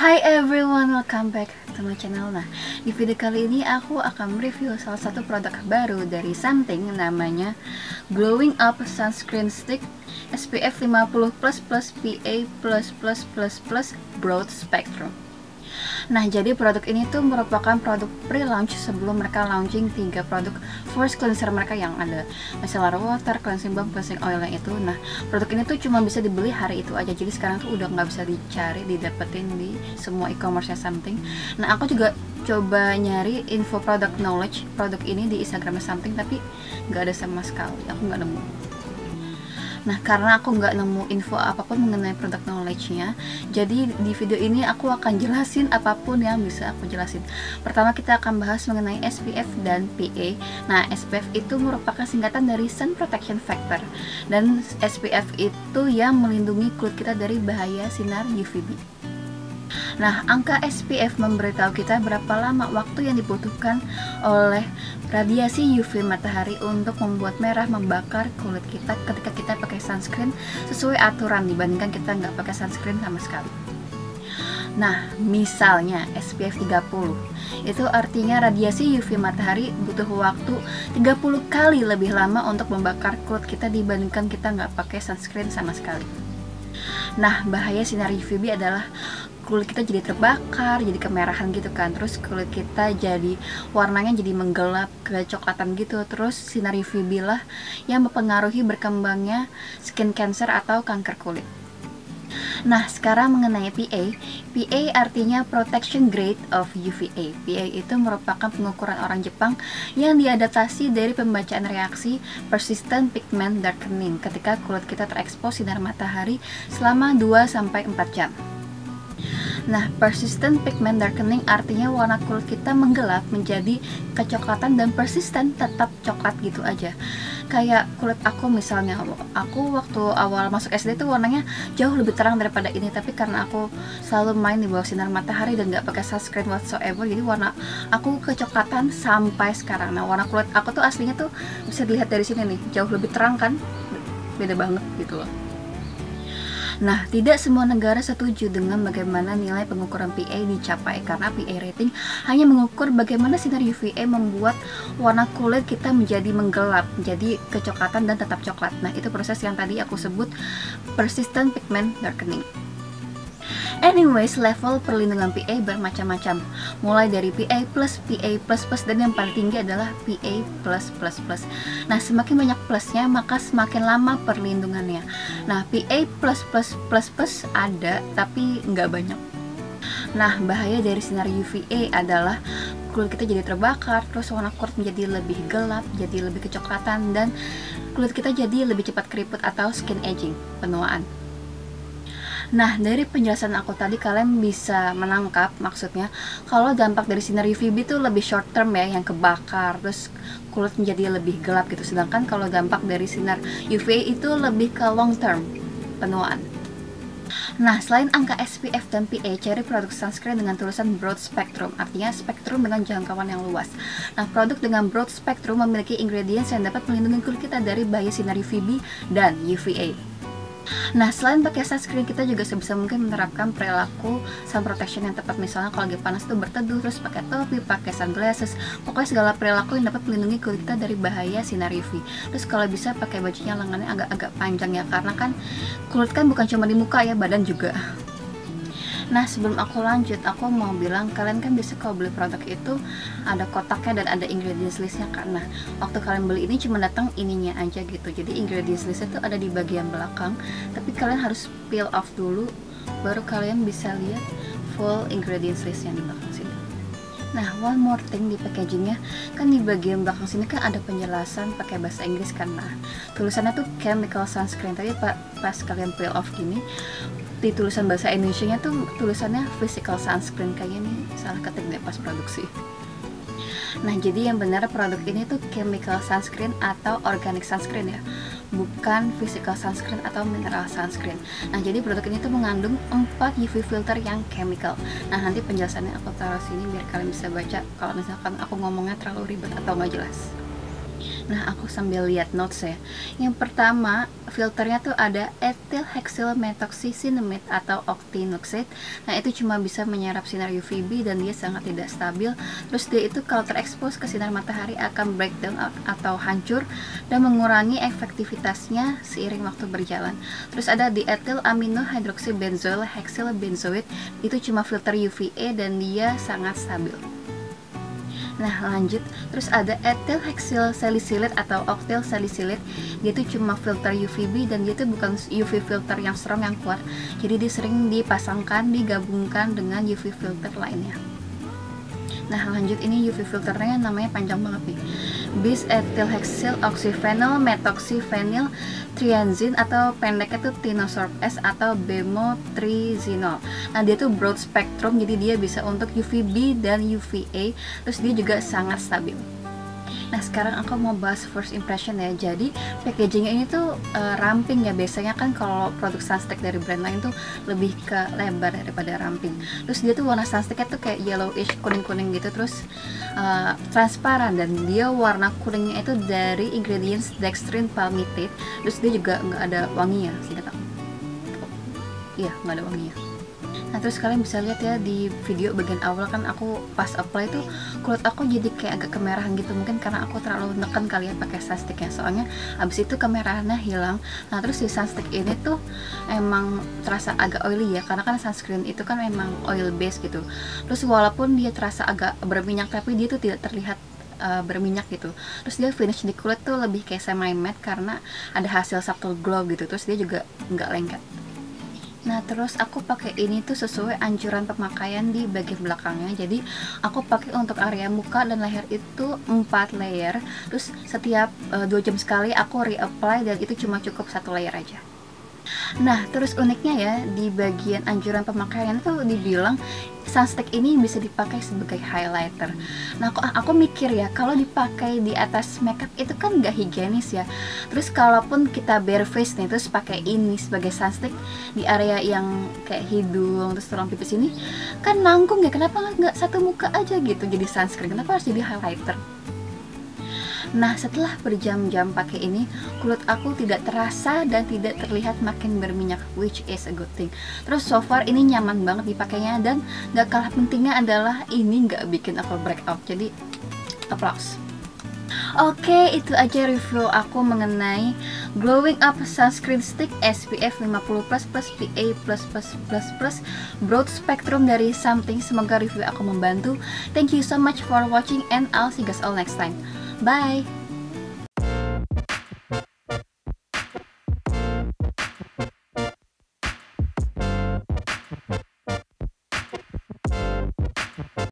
Hi everyone, welcome back to my channel. Nah, di video kali ini aku akan mereview salah satu produk baru dari Something, namanya Glowing Up Sunscreen Stick SPF 50++, PA++++ Broad Spectrum. Nah, jadi produk ini tuh merupakan produk pre-launch sebelum mereka launching 3 produk first cleanser mereka yang ada micellar water, cleansing balm, cleansing oilnya itu. Nah, produk ini tuh cuma bisa dibeli hari itu aja, jadi sekarang tuh udah nggak bisa dicari, didapetin di semua e-commerce Something. Nah, aku juga coba nyari info product knowledge produk ini di Instagramnya Something, tapi nggak ada sama sekali, aku nggak nemu. Nah, karena aku nggak nemu info apapun mengenai product knowledge-nya, jadi di video ini aku akan jelasin apapun yang bisa aku jelasin. Pertama, kita akan bahas mengenai SPF dan PA. Nah, SPF itu merupakan singkatan dari Sun Protection Factor, dan SPF itu yang melindungi kulit kita dari bahaya sinar UVB. Nah, angka SPF memberitahu kita berapa lama waktu yang dibutuhkan oleh radiasi UV matahari untuk membuat merah membakar kulit kita ketika kita pakai sunscreen sesuai aturan dibandingkan kita nggak pakai sunscreen sama sekali. Nah, misalnya SPF 30, itu artinya radiasi UV matahari butuh waktu 30 kali lebih lama untuk membakar kulit kita dibandingkan kita nggak pakai sunscreen sama sekali. Nah, bahaya sinar UVB adalah kulit kita jadi terbakar, jadi kemerahan gitu kan. Terus kulit kita jadi warnanya jadi menggelap, kecoklatan gitu. Terus sinar UVB lah yang mempengaruhi berkembangnya skin cancer atau kanker kulit. Nah, sekarang mengenai PA. PA artinya Protection Grade of UVA. PA itu merupakan pengukuran orang Jepang yang diadaptasi dari pembacaan reaksi persistent pigment darkening ketika kulit kita terekspos sinar matahari selama 2-4 jam. Nah, persistent pigment darkening artinya warna kulit kita menggelap menjadi kecoklatan dan persisten tetap coklat gitu aja. Kayak kulit aku misalnya, aku waktu awal masuk SD tuh warnanya jauh lebih terang daripada ini, tapi karena aku selalu main di bawah sinar matahari dan gak pakai sunscreen whatsoever, jadi warna aku kecoklatan sampai sekarang. Nah, warna kulit aku tuh aslinya tuh bisa dilihat dari sini nih, jauh lebih terang kan, beda banget gitu loh. Nah, tidak semua negara setuju dengan bagaimana nilai pengukuran PA dicapai, karena PA rating hanya mengukur bagaimana sinar UVA membuat warna kulit kita menjadi menggelap, menjadi kecoklatan dan tetap coklat. Nah, itu proses yang tadi aku sebut persistent pigment darkening. Anyways, level perlindungan PA bermacam-macam, mulai dari PA+, PA++, dan yang paling tinggi adalah PA+++. Nah, semakin banyak plusnya, maka semakin lama perlindungannya. Nah, PA+++ ada, tapi nggak banyak. Nah, bahaya dari sinar UVA adalah kulit kita jadi terbakar, terus warna kulit menjadi lebih gelap, jadi lebih kecoklatan, dan kulit kita jadi lebih cepat keriput atau skin aging, penuaan. Nah, dari penjelasan aku tadi kalian bisa menangkap maksudnya kalau dampak dari sinar UVB itu lebih short term ya, yang kebakar, terus kulit menjadi lebih gelap gitu. Sedangkan kalau dampak dari sinar UVA itu lebih ke long term, penuaan. Nah, selain angka SPF dan PA, cari produk sunscreen dengan tulisan broad spectrum, artinya spektrum dengan jangkauan yang luas. Nah, produk dengan broad spectrum memiliki ingredients yang dapat melindungi kulit kita dari bahaya sinar UVB dan UVA. Nah, selain pakai sunscreen, kita juga sebisa mungkin menerapkan perilaku sun protection yang tepat. Misalnya kalau lagi panas tuh berteduh, terus pakai topi, pakai sunglasses, pokoknya segala perilaku yang dapat melindungi kulit kita dari bahaya sinar UV. Terus kalau bisa pakai bajunya lengannya agak-agak panjang ya, karena kan kulit kan bukan cuma di muka ya, badan juga. Nah, sebelum aku lanjut, aku mau bilang, kalian kan bisa kalau beli produk itu ada kotaknya dan ada ingredients listnya kan. Nah, waktu kalian beli ini cuma datang ininya aja gitu, jadi ingredients listnya tuh ada di bagian belakang, tapi kalian harus peel off dulu, baru kalian bisa lihat full ingredients list yang di belakang sini. Nah, one more thing di packagingnya, kan di bagian belakang sini kan ada penjelasan pakai bahasa Inggris kan. Nah, tulisannya tuh chemical sunscreen, tapi pas kalian peel off gini, di tulisan bahasa Indonesia-nya tuh tulisannya physical sunscreen, kayaknya nih salah ketik deh pas produksi. Nah, jadi yang benar produk ini tuh chemical sunscreen atau organic sunscreen ya, bukan physical sunscreen atau mineral sunscreen. Nah, jadi produk ini tuh mengandung 4 UV filter yang chemical. Nah, nanti penjelasannya aku taruh sini biar kalian bisa baca kalau misalkan aku ngomongnya terlalu ribet atau nggak jelas. Nah, aku sambil lihat notes ya. Yang pertama, filternya tuh ada ethyl hexyl methoxycinnamide atau octinoxate. Nah, itu cuma bisa menyerap sinar UVB dan dia sangat tidak stabil. Terus dia itu kalau terekspos ke sinar matahari akan breakdown atau hancur dan mengurangi efektivitasnya seiring waktu berjalan. Terus ada diethyl amino hydroxybenzoyl hexyl benzoate. Itu cuma filter UVA dan dia sangat stabil. Nah, lanjut, terus ada ethyl hexyl salicylate atau octyl salicylate. Dia itu cuma filter UVB dan dia itu bukan UV filter yang strong yang kuat. Jadi dia sering dipasangkan, digabungkan dengan UV filter lainnya. Nah, lanjut, ini UV filternya namanya panjang banget nih. Bis ethyl hexyl oxyphenyl methoxyphenyl triazine atau pendeknya tuh tinosorb S atau bemotrizinol. Nah, dia tuh broad spectrum, jadi dia bisa untuk UVB dan UVA. Terus dia juga sangat stabil. Nah, sekarang aku mau bahas first impression ya. Jadi packagingnya ini tuh ramping ya. Biasanya kan kalau produk sunstick dari brand lain tuh lebih ke lebar daripada ramping. Terus dia tuh warna sunsticknya tuh kayak yellowish, kuning-kuning gitu. Terus transparan, dan dia warna kuningnya itu dari ingredients dextrin palmitate. Terus dia juga nggak ada wanginya, singkat aku. Iya, nggak ada wanginya. Nah, terus kalian bisa lihat ya di video bagian awal kan aku pas apply tuh kulit aku jadi kayak agak kemerahan gitu, mungkin karena aku terlalu neken kali ya pakai sunsticknya, soalnya abis itu kemerahannya hilang. Nah, terus si sunstick ini tuh emang terasa agak oily ya, karena kan sunscreen itu kan memang oil base gitu. Terus walaupun dia terasa agak berminyak, tapi dia tuh tidak terlihat berminyak gitu. Terus dia finish di kulit tuh lebih kayak semi matte karena ada hasil subtle glow gitu. Terus dia juga nggak lengket. Nah, terus aku pakai ini tuh sesuai anjuran pemakaian di bagian belakangnya. Jadi aku pakai untuk area muka dan leher itu 4 layer. Terus setiap 2 jam sekali aku reapply, dan itu cuma cukup 1 layer aja. Nah, terus uniknya ya, di bagian anjuran pemakaian tuh dibilang sunstick ini bisa dipakai sebagai highlighter. Nah, aku mikir ya, kalau dipakai di atas makeup itu kan nggak higienis ya. Terus kalaupun kita bare face nih, terus pakai ini sebagai sunstick di area yang kayak hidung, terus tulang pipis ini, kan nanggung ya. Kenapa nggak satu muka aja gitu jadi sunscreen? Kenapa harus jadi highlighter? Nah, setelah berjam-jam pakai ini, kulit aku tidak terasa dan tidak terlihat makin berminyak, which is a good thing. Terus so far ini nyaman banget dipakainya, dan gak kalah pentingnya adalah ini gak bikin aku breakout. Jadi applause. Oke, itu aja review aku mengenai Glowing Up Sunscreen Stick SPF 50+ PA++++ broad spectrum dari Something. Semoga review aku membantu. Thank you so much for watching, and I'll see you guys all next time. Bye!